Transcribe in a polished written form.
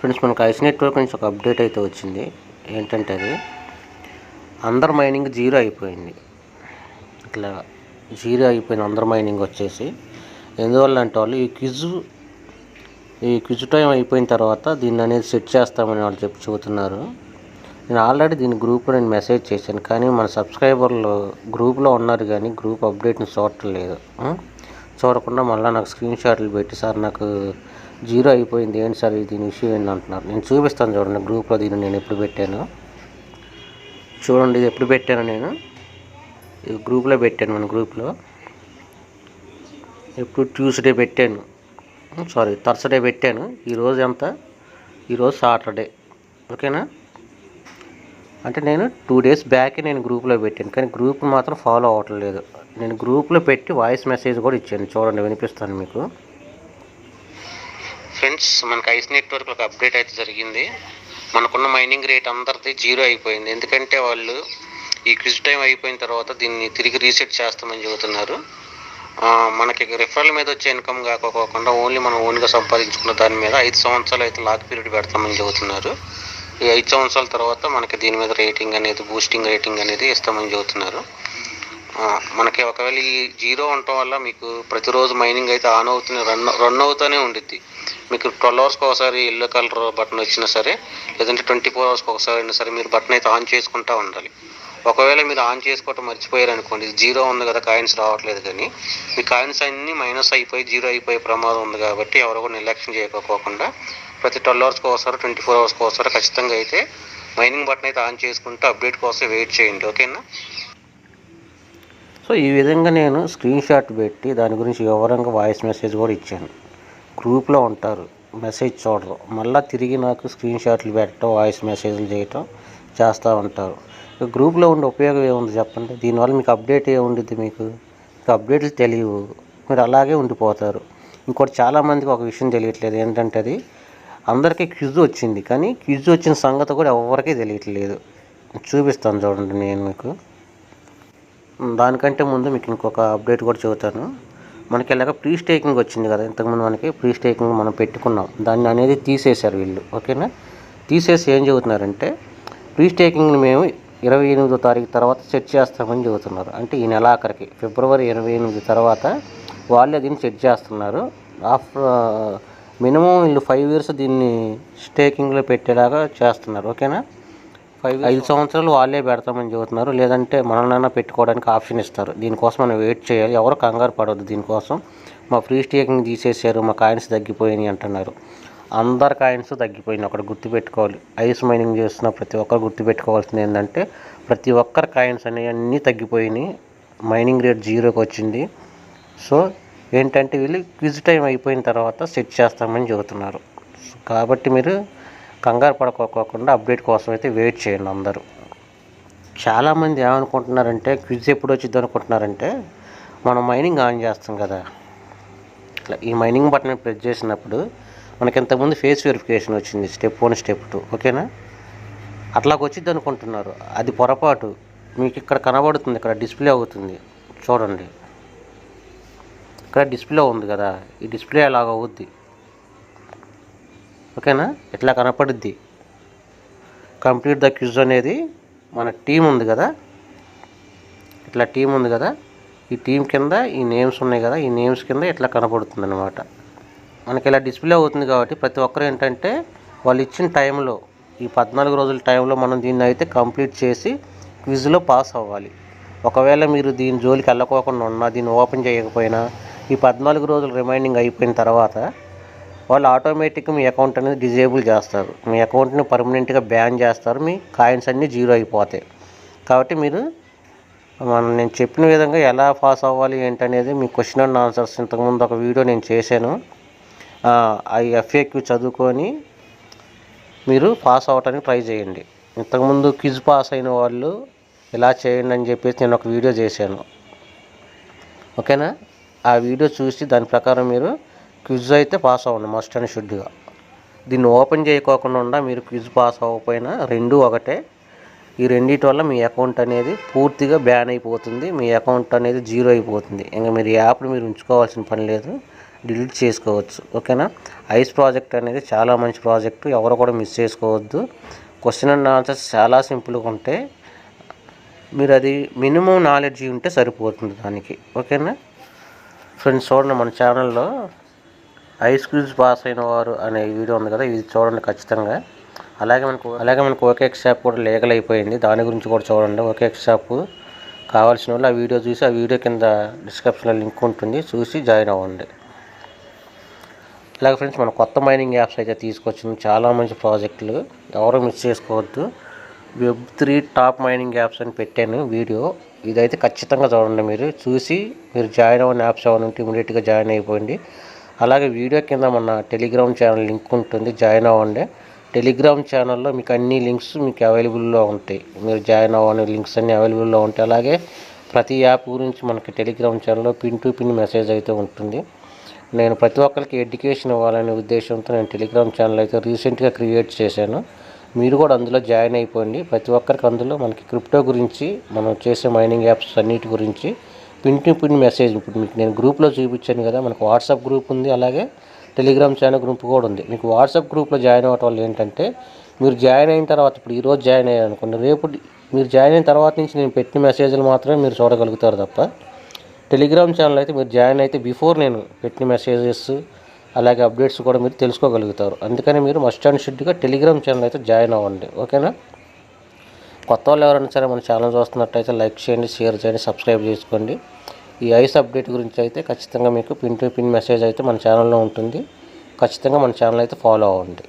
Friends, మనకు ice network నుంచి ఒక అప్డేట్ అయితే వచ్చింది. ఏంటంటే అది అందర్ మైనింగ్ జీరో అయిపోయింది. ఇట్లా జీరో అయిపోయింది అందర్ మైనింగ్ వచ్చేసి. ఎందువల్ల అంటే వాళ్ళు ఈ క్విజ్ టైం అయిపోయిన తర్వాత దీన్ని అనేది సెట్ చేస్తామని వాళ్ళు చెబుతున్నారు. నేను ఆల్రెడీ దీని గ్రూప్లో మెసేజ్ చేశాను, కానీ మన సబ్స్క్రైబర్లు గ్రూప్లో ఉన్నారు కానీ గ్రూప్ అప్డేట్ని చూడట్లేదు. చూడకుండా మళ్ళీ నాకు స్క్రీన్ షాట్లు పెట్టి, సార్ నాకు జీరో అయిపోయింది, ఏంటి సార్ దీని ఇష్యూ ఏంటి అంటున్నారు. నేను చూపిస్తాను చూడండి, గ్రూప్లో దీన్ని నేను ఎప్పుడు పెట్టాను చూడండి. ఇది ఎప్పుడు పెట్టాను, నేను ఇది గ్రూప్లో పెట్టాను. మన గ్రూప్లో ఎప్పుడు ట్యూస్డే పెట్టాను, థర్స్డే పెట్టాను. ఈరోజు ఎంత? ఈరోజు సాటర్డే. ఓకేనా? అంటే నేను 2 days బ్యాక్ నేను గ్రూప్లో పెట్టాను, కానీ గ్రూప్ మాత్రం ఫాలో అవ్వట్లేదు. నేను గ్రూప్లో పెట్టి వాయిస్ మెసేజ్ కూడా ఇచ్చాను, చూడండి వినిపిస్తాను మీకు. ఫ్రెండ్స్, మనకు ఐస్ నెట్వర్క్ ఒక అప్డేట్ అయితే జరిగింది. మనకున్న మైనింగ్ రేట్ అందరిది జీరో అయిపోయింది. ఎందుకంటే వాళ్ళు ఈ క్విజ్ టైం అయిపోయిన తర్వాత దీన్ని తిరిగి రీసెట్ చేస్తామని చెబుతున్నారు. మనకి రిఫరల్ మీద వచ్చే ఇన్కమ్ కాకోకుండా ఓన్లీ మనం ఓన్గా సంపాదించుకున్న దాని మీద 5 సంవత్సరాలు అయితే లాక్ పీరియడ్ పెడతామని చెబుతున్నారు. ఈ 5 సంవత్సరాల తర్వాత మనకి దీని మీద రేటింగ్ అనేది, బూస్టింగ్ రేటింగ్ అనేది ఇస్తామని చెబుతున్నారు. మనకి ఒకవేళ ఈ జీరో ఉండటం వల్ల మీకు ప్రతిరోజు మైనింగ్ అయితే ఆన్ అవుతూనే రన్ అవుతూనే ఉండిద్ది. మీకు 12 hours ఒకసారి ఎల్లో కలర్ బటన్ వచ్చినా సరే, లేదంటే 24 hours ఒకసారి అయినా సరే మీరు బటన్ అయితే ఆన్ చేసుకుంటూ ఉండాలి. ఒకవేళ మీరు ఆన్ చేసుకోవటం మర్చిపోయారు అనుకోండి, జీరో ఉంది కదా, కాయిన్స్ రావట్లేదు, కానీ మీ కాయిన్స్ అన్నీ మైనస్ అయిపోయి జీరో అయిపోయే ప్రమాదం ఉంది. కాబట్టి ఎవరు కూడా నిర్లక్ష్యం చేయకపోకుండా ప్రతి 12 hours ఒకసారి, 24 hours ఒకసారి ఖచ్చితంగా అయితే మైనింగ్ బటన్ అయితే ఆన్ చేసుకుంటూ అప్డేట్ కోసం వెయిట్ చేయండి. ఓకేనా? సో ఈ విధంగా నేను స్క్రీన్ షాట్ పెట్టి దాని గురించి వివరంగా వాయిస్ మెసేజ్ కూడా ఇచ్చాను. గ్రూప్లో ఉంటారు, మెసేజ్ చూడరు, మళ్ళీ తిరిగి నాకు స్క్రీన్ షాట్లు పెట్టడం, వాయిస్ మెసేజ్లు చేయటం చేస్తూ ఉంటారు. గ్రూప్లో ఉండే ఉపయోగం ఏముంది చెప్పండి? దీనివల్ల మీకు అప్డేట్ ఏముండిద్ది? మీకు అప్డేట్లు తెలియవు, మీరు అలాగే ఉండిపోతారు. ఇంకోటి చాలామందికి ఒక విషయం తెలియట్లేదు, ఏంటంటే అది అందరికీ క్విజ్ వచ్చింది, కానీ క్విజ్ వచ్చిన సంగతి కూడా ఎవరికీ తెలియట్లేదు. చూపిస్తాను చూడండి నేను మీకు. దానికంటే ముందు మీకు ఇంకొక అప్డేట్ కూడా చెబుతాను. మనకి ఇలాగ ప్రీ స్టేకింగ్ వచ్చింది కదా, ఇంతకుముందు మనకి ప్రీ స్టేకింగ్ మనం పెట్టుకున్నాం, దాన్ని అనేది తీసేశారు వీళ్ళు. ఓకేనా? తీసేసి ఏం చెబుతున్నారంటే ప్రీ స్టేకింగ్ని మేము 28వ తారీఖు తర్వాత సెట్ చేస్తామని చెబుతున్నారు. అంటే ఈ నెలాఖరికి ఫిబ్రవరి 28 తర్వాత వాళ్ళే దీన్ని సెట్ చేస్తున్నారు. ఆఫ్టర్ మినిమం వీళ్ళు 5 years దీన్ని స్టేకింగ్లో పెట్టేలాగా చేస్తున్నారు. ఓకేనా? 5 సంవత్సరాలు వాళ్ళే పెడతామని చెబుతున్నారు. లేదంటే మనల్నైనా పెట్టుకోవడానికి ఆప్షన్ ఇస్తారు. దీనికోసం మనం వెయిట్ చేయాలి. ఎవరు కంగారు పడవద్దు. దీనికోసం మా ఫ్రీ స్టేకింగ్ తీసేశారు, మా కాయిన్స్ తగ్గిపోయినాయి అంటున్నారు. అందరి కాయిన్స్ తగ్గిపోయినాయి. ఒకటి గుర్తుపెట్టుకోవాలి, ఐస్ మైనింగ్ చేస్తున్న ప్రతి ఒక్కరు గుర్తుపెట్టుకోవాల్సింది ఏంటంటే ప్రతి ఒక్కరి కాయిన్స్ అనేవి అన్నీ తగ్గిపోయినాయి. మైనింగ్ రేట్ జీరోకి వచ్చింది. సో ఏంటంటే వీళ్ళు క్విజ్ టైం అయిపోయిన తర్వాత సెట్ చేస్తామని చెబుతున్నారు. కాబట్టి మీరు కంగారు పడుకోకుండా అప్డేట్ కోసం అయితే వెయిట్ చేయండి అందరూ. చాలామంది ఏమనుకుంటున్నారంటే క్విజ్ ఎప్పుడు వచ్చింది అనుకుంటున్నారంటే, మనం మైనింగ్ ఆన్ చేస్తాం కదా, ఇట్లా ఈ మైనింగ్ బటన్ ప్రెస్ చేసినప్పుడు మనకి ఇంతకుముందు ఫేస్ వెరిఫికేషన్ వచ్చింది, స్టెప్ 1 స్టెప్ 2. ఓకేనా? అట్లాగ వచ్చింది అనుకుంటున్నారు. అది పొరపాటు. మీకు ఇక్కడ కనబడుతుంది, ఇక్కడ డిస్ప్లే అవుతుంది చూడండి. ఇక్కడ డిస్ప్లే ఉంది కదా, ఈ డిస్ప్లే అలాగ అవుద్ది. ఓకేనా? ఇట్లా కనపడుద్ది. కంప్లీట్ ద క్విజ్ అనేది మన టీం ఉంది కదా, ఇట్లా టీం ఉంది కదా, ఈ టీం కింద ఈ నేమ్స్ ఉన్నాయి కదా, ఈ నేమ్స్ కింద ఇట్లా కనపడుతుంది అనమాట. మనకి ఇలా డిస్ప్లే అవుతుంది కాబట్టి ప్రతి ఒక్కరు ఏంటంటే వాళ్ళు ఇచ్చిన టైంలో, ఈ 14 రోజుల టైంలో మనం దీన్ని అయితే కంప్లీట్ చేసి క్విజ్లో పాస్ అవ్వాలి. ఒకవేళ మీరు దీని జోలికి వెళ్ళకోకుండా ఉన్నా, దీన్ని ఓపెన్ చేయకపోయినా, ఈ 14 రోజులు రిమైండింగ్ అయిపోయిన తర్వాత వాళ్ళు ఆటోమేటిక్గా మీ అకౌంట్ అనేది డిజేబుల్ చేస్తారు. మీ అకౌంట్ని పర్మనెంట్గా బ్యాన్ చేస్తారు. మీ కాయిన్స్ అన్నీ జీరో అయిపోతాయి. కాబట్టి మీరు నేను చెప్పిన విధంగా ఎలా పాస్ అవ్వాలి ఏంటనేది మీ క్వశ్చన్ అండ్ ఆన్సర్స్ ఇంతకుముందు ఒక వీడియో నేను చేశాను. ఆ FAQ చదువుకొని మీరు పాస్ అవ్వటానికి ట్రై చేయండి. ఇంతకుముందు క్విజ్ పాస్ అయిన వాళ్ళు ఇలా చేయండి అని చెప్పేసి నేను ఒక వీడియో చేశాను. ఓకేనా? ఆ వీడియో చూసి దాని ప్రకారం మీరు క్విజ్ అయితే పాస్ అవ్వండి, మస్ట్ అండ్ షుడ్గా. దీన్ని ఓపెన్ చేయకోకుండా మీరు క్విజ్ పాస్ అవ్వకపోయినా రెండూ ఒకటే. ఈ రెండింటి వల్ల మీ అకౌంట్ అనేది పూర్తిగా బ్యాన్ అయిపోతుంది. మీ అకౌంట్ అనేది జీరో అయిపోతుంది. ఇంకా మీరు యాప్ని మీరు ఉంచుకోవాల్సిన పని లేదు. డిలీట్ చేసుకోవచ్చు. ఓకేనా. ఐస్ ప్రాజెక్ట్ అనేది చాలా మంచి ప్రాజెక్టు, ఎవరు కూడా మిస్ చేసుకోవద్దు. క్వశ్చన్ అండ్ ఆన్సర్స్ చాలా సింపుల్గా ఉంటాయి. మీరు అది మినిమం నాలెడ్జ్ ఉంటే సరిపోతుంది దానికి. ఓకేనా ఫ్రెండ్స్, చూడండి మన ఛానల్లో ఐస్ క్యూబ్స్ పాస్ అయిన వారు అనే వీడియో ఉంది కదా, ఇది చూడండి ఖచ్చితంగా. అలాగే మనకు ఓకేఎక్స్ యాప్ కూడా లీగల్ అయిపోయింది, దాని గురించి కూడా చూడండి. ఓకేఎక్స్ యాప్ కావాల్సిన వాళ్ళు ఆ వీడియో చూసి, ఆ వీడియో కింద డిస్క్రిప్షన్లో లింక్ ఉంటుంది, చూసి జాయిన్ అవ్వండి. అలాగే ఫ్రెండ్స్, మన కొత్త మైనింగ్ యాప్స్ అయితే తీసుకొచ్చింది, చాలా మంచి ప్రాజెక్టులు, ఎవరు మిస్ చేసుకోవద్దు. Web3 టాప్ మైనింగ్ యాప్స్ అని పెట్టాను వీడియో, ఇదైతే ఖచ్చితంగా చూడండి. మీరు చూసి మీరు జాయిన్ అవ్వని యాప్స్ ఏమైనా ఉంటే ఇమీడియట్గా జాయిన్ అయిపోయింది. అలాగే వీడియో కింద మన టెలిగ్రామ్ ఛానల్ లింక్ ఉంటుంది, జాయిన్ అవ్వండి. టెలిగ్రామ్ ఛానల్లో మీకు అన్ని లింక్స్ మీకు అవైలబుల్లో ఉంటాయి, మీరు జాయిన్ అవ్వని లింక్స్ అన్నీ అవైలబుల్లో ఉంటాయి. అలాగే ప్రతి యాప్ గురించి మనకి టెలిగ్రామ్ ఛానల్లో పిన్ టు పిన్ మెసేజ్ అయితే ఉంటుంది. నేను ప్రతి ఒక్కరికి ఎడ్యుకేషన్ ఇవ్వాలనే ఉద్దేశంతో నేను టెలిగ్రామ్ ఛానల్ అయితే రీసెంట్గా క్రియేట్ చేశాను, మీరు కూడా అందులో జాయిన్ అయిపోండి. ప్రతి ఒక్కరికి అందులో మనకి క్రిప్టో గురించి, మనం చేసే మైనింగ్ యాప్స్ అన్నిటి గురించి పిన్ టు పిన్ మెసేజ్, ఇప్పుడు మీకు నేను గ్రూప్లో చూపించాను కదా, మనకు వాట్సాప్ గ్రూప్ ఉంది, అలాగే టెలిగ్రామ్ ఛానల్ గ్రూప్ కూడా ఉంది. మీకు వాట్సాప్ గ్రూప్లో జాయిన్ అవ్వటం వల్ల ఏంటంటే, మీరు జాయిన్ అయిన తర్వాత, ఇప్పుడు ఈరోజు జాయిన్ అయ్యారు అనుకోండి, రేపు మీరు జాయిన్ అయిన తర్వాత నుంచి నేను పెట్టిన మెసేజ్లు మాత్రమే మీరు చూడగలుగుతారు తప్ప, టెలిగ్రామ్ ఛానల్ అయితే మీరు జాయిన్ అయితే బిఫోర్ నేను పెట్టిన మెసేజెస్ అలాగే అప్డేట్స్ కూడా మీరు తెలుసుకోగలుగుతారు. అందుకని మీరు మస్ట్ అండ్ షుడ్గా టెలిగ్రామ్ ఛానల్ అయితే జాయిన్ అవ్వండి. ఓకేనా. కొత్త వాళ్ళు ఎవరైనా సరే మన ఛానల్ చూస్తున్నట్టయితే లైక్ చేయండి, షేర్ చేయండి, సబ్స్క్రైబ్ చేసుకోండి. ఈ ఐస్ అప్డేట్ గురించి అయితే ఖచ్చితంగా మీకు పిన్ టు పిన్ మెసేజ్ అయితే మన ఛానల్లో ఉంటుంది, ఖచ్చితంగా మన ఛానల్ అయితే ఫాలో అవ్వండి.